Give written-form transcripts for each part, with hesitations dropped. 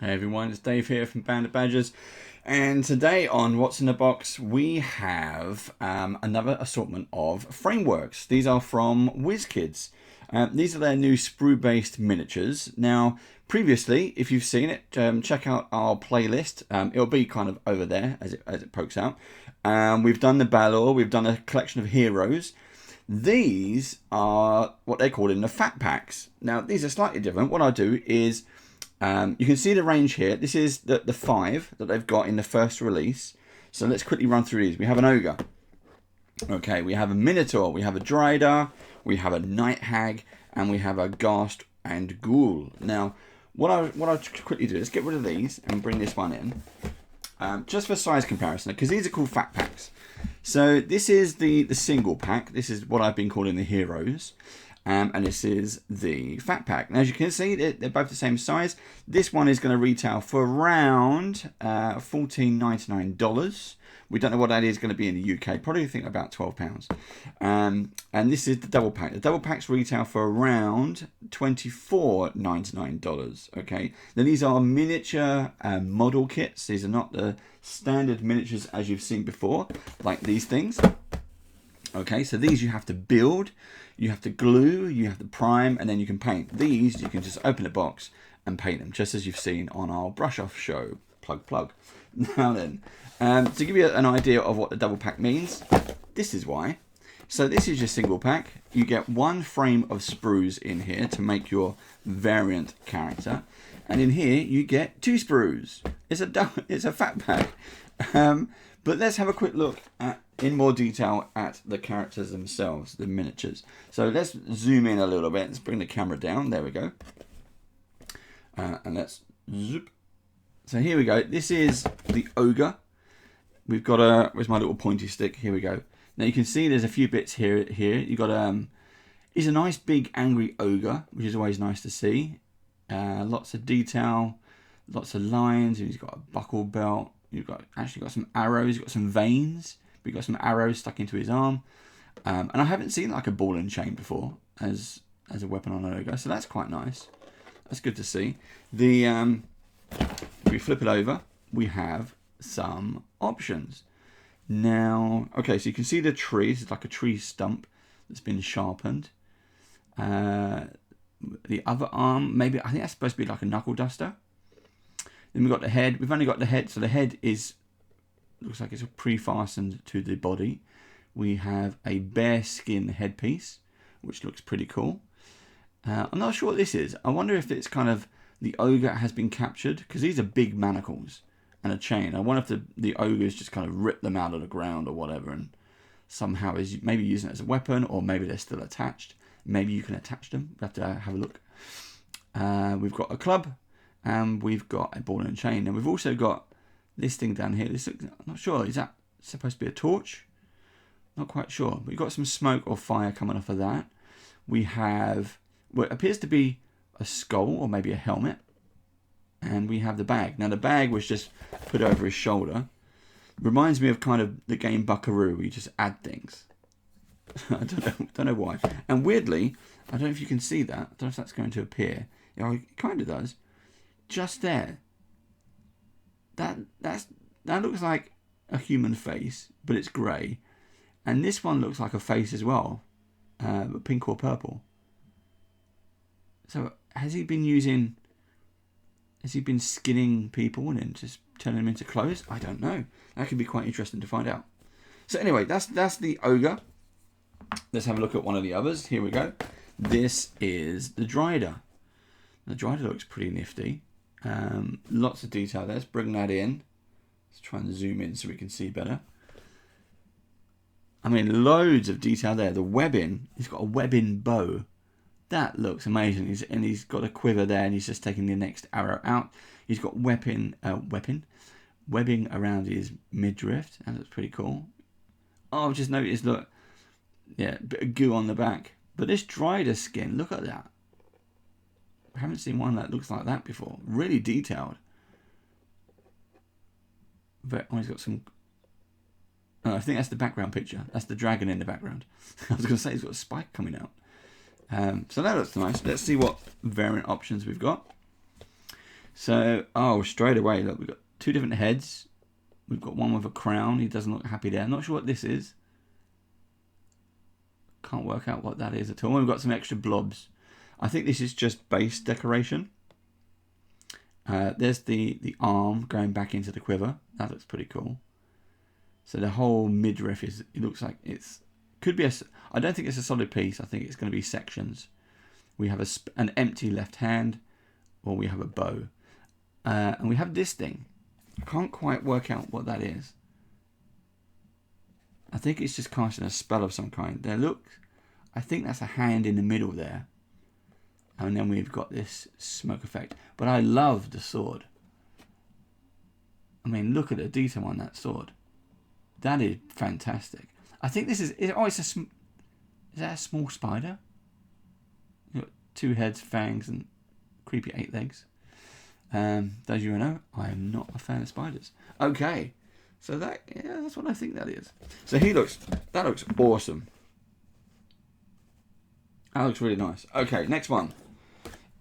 Hey everyone, it's Dave here from Bandit Badgers, and today on What's in the Box we have another assortment of frameworks. These are from Wizkids. These are their new sprue-based miniatures. Now, previously, if you've seen it, check out our playlist. It'll be kind of over there as it pokes out. We've done the Balor, we've done a collection of heroes. These are what they're called in the fat packs. Now, these are slightly different. What I'll do is you can see the range here. This is the 5 that they've got in the first release. So let's quickly run through these. We have an ogre. Okay, we have a Minotaur. We have a Dryder. We have a Night Hag. And we have a Ghast and Ghoul. Now, what I'll quickly do is get rid of these and bring this one in. Just for size comparison, because these are called fat packs. So this is the single pack. This is what I've been calling the heroes. And this is the fat pack. Now, as you can see, they're both the same size. This one is going to retail for around $14.99. We don't know what that is going to be in the UK. Probably think about £12. And this is the double pack. The double packs retail for around $24.99. Okay. Now, these are miniature model kits. These are not the standard miniatures as you've seen before, like these things. Okay, so these you have to build, you have to glue, you have to prime, and then you can paint. These you can just open the box and paint them, just as you've seen on our brush off show. Plug. Now then, to give you an idea of what the double pack means, this is why. So this is your single pack. You get 1 frame of sprues in here to make your variant character, and in here you get 2 sprues. It's a fat pack. But let's have a quick look in more detail at the characters themselves, the miniatures. So let's zoom in a little bit. Let's bring the camera down. There we go. And let's zoop. So here we go. This is the ogre. We've got where's my little pointy stick? Here we go. Now you can see there's a few bits here. You got he's a nice big angry ogre, which is always nice to see. Lots of detail, lots of lines. He's got a buckle belt. You've actually got some arrows, you've got some veins, but you've got some arrows stuck into his arm. And I haven't seen like a ball and chain before as a weapon on an ogre, so that's quite nice. That's good to see. If we flip it over, we have some options. Now, okay, so you can see the tree. This is like a tree stump that's been sharpened. The other arm, maybe, I think that's supposed to be like a knuckle duster. Then we've got the head. We've only got the head, so the head looks like it's pre-fastened to the body. We have a bear skin headpiece, which looks pretty cool. I'm not sure what this is. I wonder if it's kind of the ogre has been captured, because these are big manacles and a chain. I wonder if the ogre's just kind of ripped them out of the ground or whatever, and somehow is maybe using it as a weapon, or maybe they're still attached. Maybe you can attach them. We have to have a look. We've got a club. And we've got a ball and chain. And we've also got this thing down here. I'm not sure. Is that supposed to be a torch? Not quite sure. We've got some smoke or fire coming off of that. We have what appears to be a skull or maybe a helmet. And we have the bag. Now, the bag was just put over his shoulder. Reminds me of kind of the game Buckaroo, where you just add things. I don't know why. And weirdly, I don't know if you can see that. I don't know if that's going to appear. Yeah, it kind of does. Just there, that looks like a human face, but it's grey, and this one looks like a face as well, but pink or purple. So has he been skinning people and then just turning them into clothes? I don't know. That could be quite interesting to find out. So anyway, that's the ogre. Let's have a look at one of the others. Here we go. This is the Dryder. The Dryder looks pretty nifty. Lots of detail there. Let's bring that in. Let's try and zoom in so we can see better. I mean, loads of detail there. The webbing, he's got a webbing bow. That looks amazing. He's got a quiver there, and he's just taking the next arrow out. He's got webbing around his midriff. That looks pretty cool. Oh, I've just noticed, look. Yeah, a bit of goo on the back. But this Dryder skin, look at that. I haven't seen one that looks like that before. Really detailed. But he's got some... Oh, I think that's the background picture. That's the dragon in the background. I was going to say he's got a spike coming out. So that looks nice. Let's see what variant options we've got. So, oh, straight away, look, we've got two different heads. We've got one with a crown. He doesn't look happy there. I'm not sure what this is. Can't work out what that is at all. We've got some extra blobs. I think this is just base decoration. There's the arm going back into the quiver. That looks pretty cool. So the whole midriff is, it looks like it's, could be a, I don't think it's a solid piece. I think it's going to be sections. We have an empty left hand, or we have a bow. And we have this thing. I can't quite work out what that is. I think it's just casting a spell of some kind. There, look, I think that's a hand in the middle there. And then we've got this smoke effect. But I love the sword. I mean, look at the detail on that sword. That is fantastic. I think this is, oh, it's is that a small spider? You've got two heads, fangs, and creepy 8 legs. As you know, I am not a fan of spiders. Okay, so that, yeah, that's what I think that is. So that looks awesome. That looks really nice. Okay, next one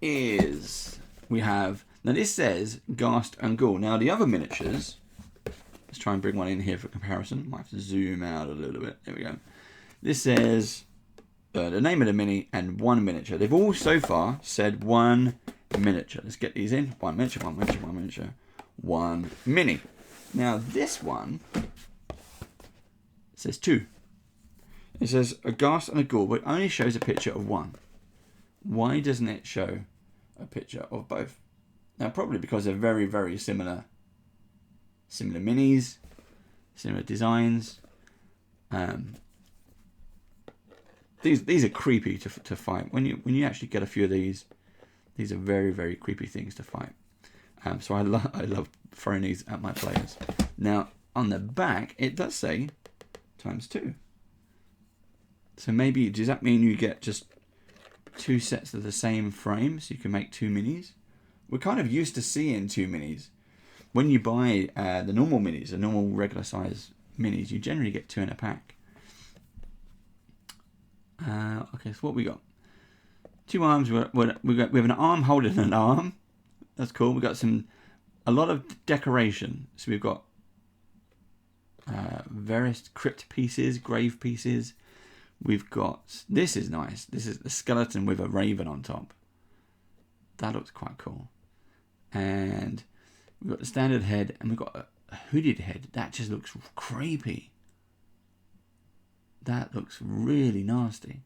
is, we have, now this says Ghast and Ghoul. Now the other miniatures, let's try and bring one in here for comparison. Might have to zoom out a little bit. There we go. This says the name of the mini and one miniature. They've all so far said one miniature. Let's get these in. One miniature, one miniature, one miniature, one mini. Now this one says 2. It says a Ghast and a Ghoul, but it only shows a picture of one. Why doesn't it show a picture of both? Now probably because they're very, very similar minis, similar designs. These are creepy to fight. When you actually get a few of these are very, very creepy things to fight. So I love throwing these at my players. Now on the back it does say ×2. So maybe, does that mean you get just 2 sets of the same frame, so you can make 2 minis? We're kind of used to seeing 2 minis. When you buy the normal minis, the normal regular size minis, you generally get 2 in a pack. Okay, so what we got? 2 arms. We have an arm holding an arm. That's cool. We've got a lot of decoration. So we've got various crypt pieces, grave pieces. We've got, this is nice. This is the skeleton with a raven on top. That looks quite cool. And we've got the standard head, and we've got a hooded head. That just looks creepy. That looks really nasty,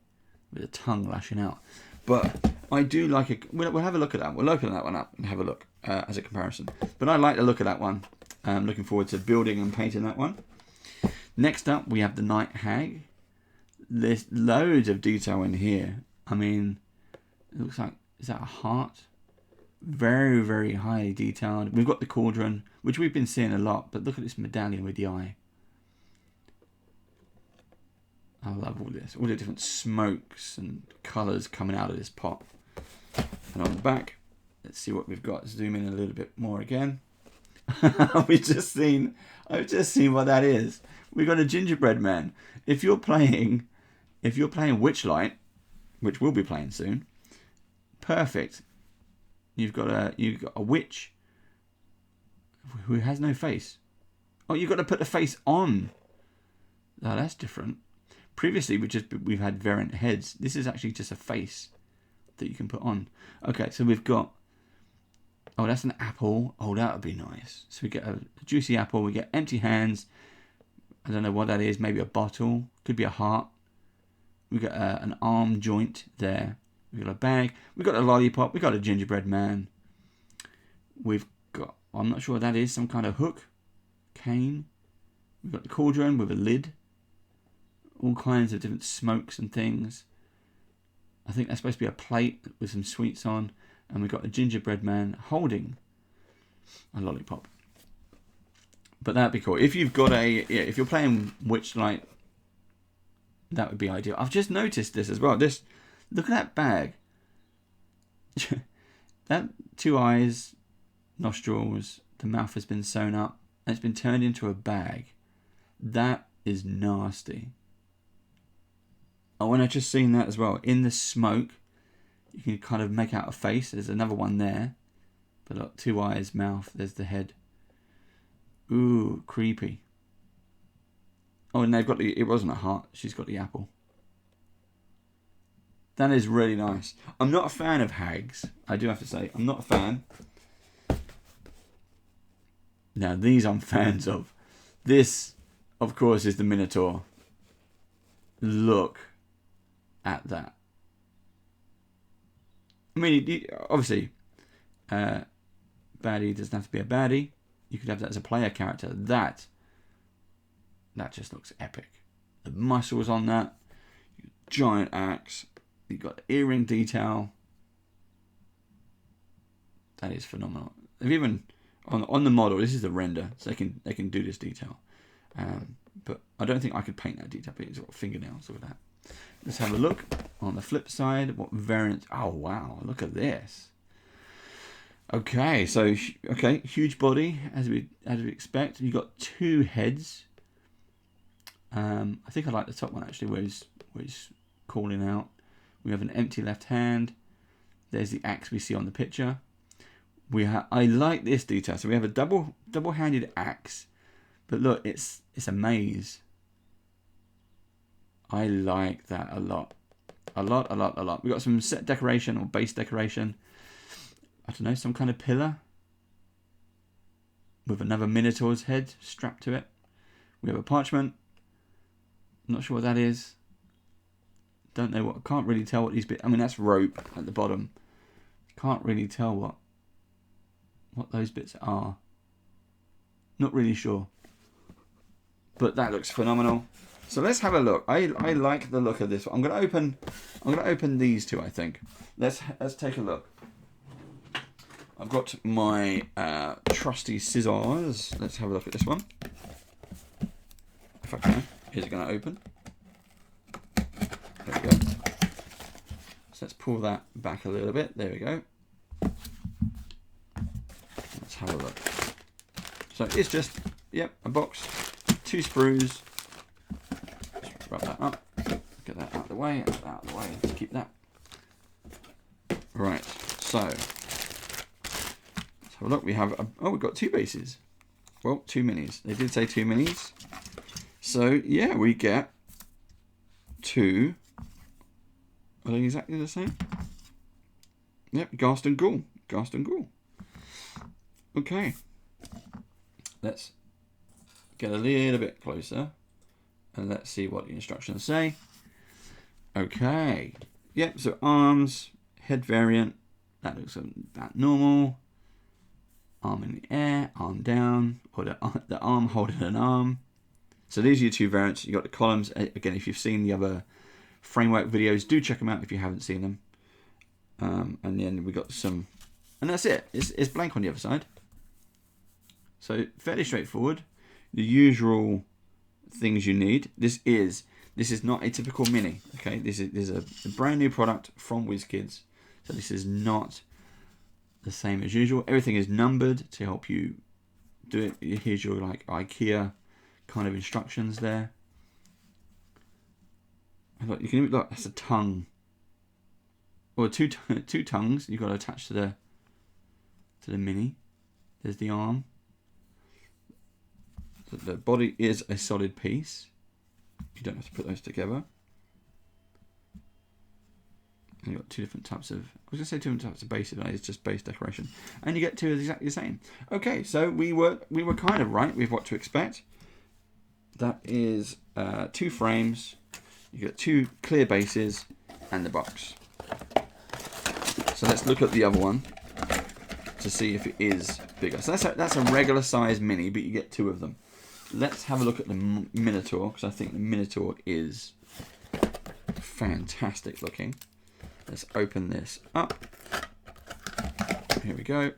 with the tongue lashing out. But I do like it. We'll have a look at that. We'll open that one up and have a look as a comparison. But I like the look of that one. I'm looking forward to building and painting that one. Next up, we have the Night Hag. There's loads of detail in here. I mean, it looks like, is that a heart? Very, very highly detailed. We've got the cauldron, which we've been seeing a lot, but look at this medallion with the eye. I love all this. All the different smokes and colours coming out of this pot. And on the back, let's see what we've got. Zoom in a little bit more again. I've just seen what that is. We've got a gingerbread man. If you're playing Witchlight, which we'll be playing soon, perfect. You've got a witch who has no face. Oh, you've got to put the face on. Oh, that's different. Previously, we've had variant heads. This is actually just a face that you can put on. Okay, so we've got, oh, that's an apple. Oh, that would be nice. So we get a juicy apple. We get empty hands. I don't know what that is. Maybe a bottle. Could be a heart. We've got an arm joint there. We've got a bag. We've got a lollipop. We've got a gingerbread man. We've got, I'm not sure what that is. Some kind of hook. Cane. We've got the cauldron with a lid. All kinds of different smokes and things. I think that's supposed to be a plate with some sweets on. And we've got a gingerbread man holding a lollipop. But that'd be cool. If you've got if you're playing Witchlight, that would be ideal. I've just noticed this as well. Look at that bag. That 2 eyes, nostrils, the mouth has been sewn up, and it's been turned into a bag. That is nasty. Oh, and I've just seen that as well. In the smoke, you can kind of make out a face. There's another one there. But look, 2 eyes, mouth, there's the head. Ooh, creepy. Oh, and they've got the, it wasn't a heart, she's got the apple. That is really nice. I'm not a fan of hags, I do have to say. I'm not a fan. Now, these I'm fans of. This, of course, is the Minotaur. Look at that. I mean, obviously, baddie doesn't have to be a baddie. You could have that as a player character. That just looks epic. The muscles on that, giant axe. You've got the earring detail. That is phenomenal. They've even on the model. This is the render, so they can do this detail. But I don't think I could paint that detail. But it's got fingernails with that. Let's have a look on the flip side. What variant? Oh wow! Look at this. Okay, so huge body as we expect. You've got 2 heads. I think I like the top one actually, where he's calling out. We have an empty left hand. There's the axe we see on the picture. I like this detail. So we have a double-handed axe, but look, it's a maze. I like that a lot. A lot. We've got some set decoration or base decoration. I don't know, some kind of pillar with another Minotaur's head strapped to it. We have a parchment. I'm not sure what that is. Don't know what. Can't really tell what these bits. I mean, that's rope at the bottom. Can't really tell what those bits are. Not really sure. But that looks phenomenal. So let's have a look. I like the look of this one. I'm gonna open these 2. I think. Let's take a look. I've got my trusty scissors. Let's have a look at this one. If I can. Is it going to open? There we go. So let's pull that back a little bit. There we go. Let's have a look. So it's just, a box, 2 sprues. Just rub that up. Get that out of the way. Let's keep that. Right. So let's have a look. We have we've got 2 bases. Well, 2 minis. They did say 2 minis. So yeah, we get 2. Are they exactly the same? Yep, Ghast and Ghoul. Okay. Let's get a little bit closer and let's see what the instructions say. Okay. Yep, so arms, head variant. That looks about normal. Arm in the air, arm down, or the arm holding an arm. So these are your 2 variants. You've got the columns. Again, if you've seen the other framework videos, do check them out if you haven't seen them. And then we got some, and that's it. It's blank on the other side. So fairly straightforward. The usual things you need. This is not a typical mini. Okay, this is a brand new product from Wizkids. So this is not the same as usual. Everything is numbered to help you do it. Here's your like IKEA kind of instructions there. And look, you can look. That's a tongue, or two tongues. You've got to attach to the mini. There's the arm. So the body is a solid piece. You don't have to put those together. And you've got 2 different types of. I was going to say 2 different types of bases, but it's just base decoration. And you get 2 exactly the same. Okay, so we were kind of right with what to expect. That is 2 frames. You get 2 clear bases and the box. So let's look at the other one to see if it is bigger. So that's a regular size mini, but you get 2 of them. Let's have a look at the Minotaur, because I think the Minotaur is fantastic looking. Let's open this up. Here we go.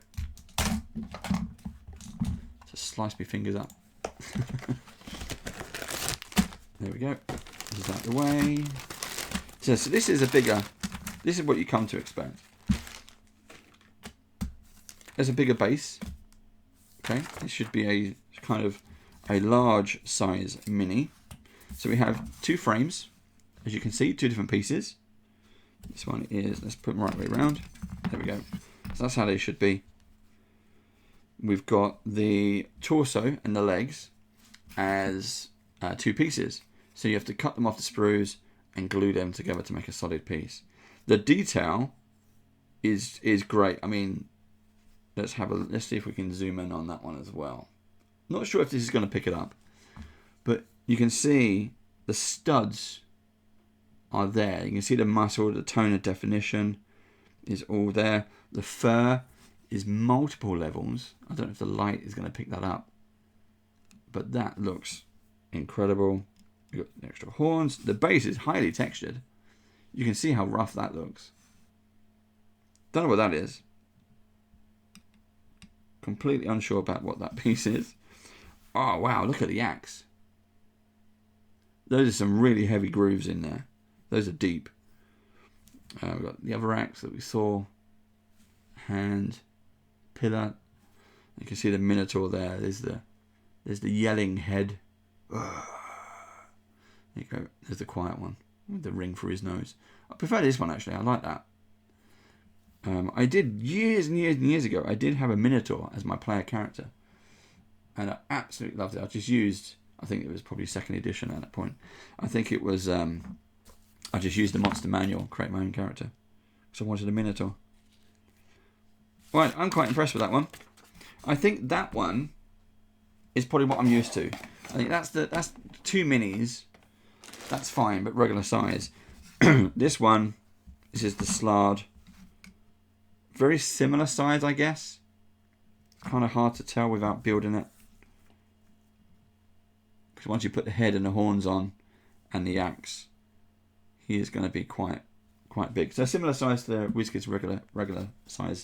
Just slice my fingers up. There we go. This is out of the way. So this is this is what you come to expect. There's a bigger base. Okay, it should be a kind of a large size mini. So we have 2 frames, as you can see, 2 different pieces. This one is, let's put them right way around. There we go. So that's how they should be. we've got the torso and the legs as 2 pieces. So you have to cut them off the sprues and glue them together to make a solid piece. The detail is great. I mean, let's see if we can zoom in on that one as well. Not sure if this is going to pick it up, but you can see the studs are there. You can see the muscle, the tone of definition is all there. The fur is multiple levels. I don't know if the light is going to pick that up, but that looks incredible. You've got the extra horns. The base is highly textured. You can see how rough that looks. Don't know what that is. Completely unsure about what that piece is. Oh wow, look at the axe. Those are some really heavy grooves in there. Those are deep. We've got the other axe that we saw. Hand. Pillar. You can see the Minotaur there. There's the yelling head. There you go. There's the quiet one with the ring through his nose. I prefer this one actually. I like that. I did years and years and years ago. I did have a Minotaur as my player character, and I absolutely loved it. I just used. I think it was probably 2nd edition at that point. I think it was. I just used the monster manual, create my own character, because I wanted a Minotaur. Right, I'm quite impressed with that one. I think that one is probably what I'm used to. I think that's 2 minis. That's fine, but regular size. This one, this is the Slard. Very similar size, I guess. Kind of hard to tell without building it. Because once you put the head and the horns on, and the axe, he is going to be quite big. So similar size to the Wizkids regular size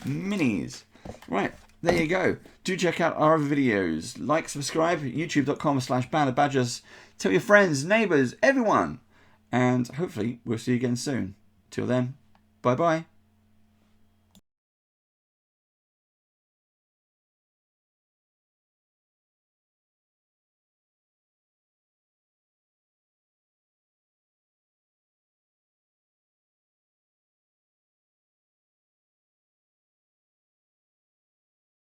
minis. Right, there you go. Do check out our other videos. Like, subscribe, youtube.com/bandofbadgers. Tell your friends, neighbours, everyone. And hopefully we'll see you again soon. Till then, bye-bye.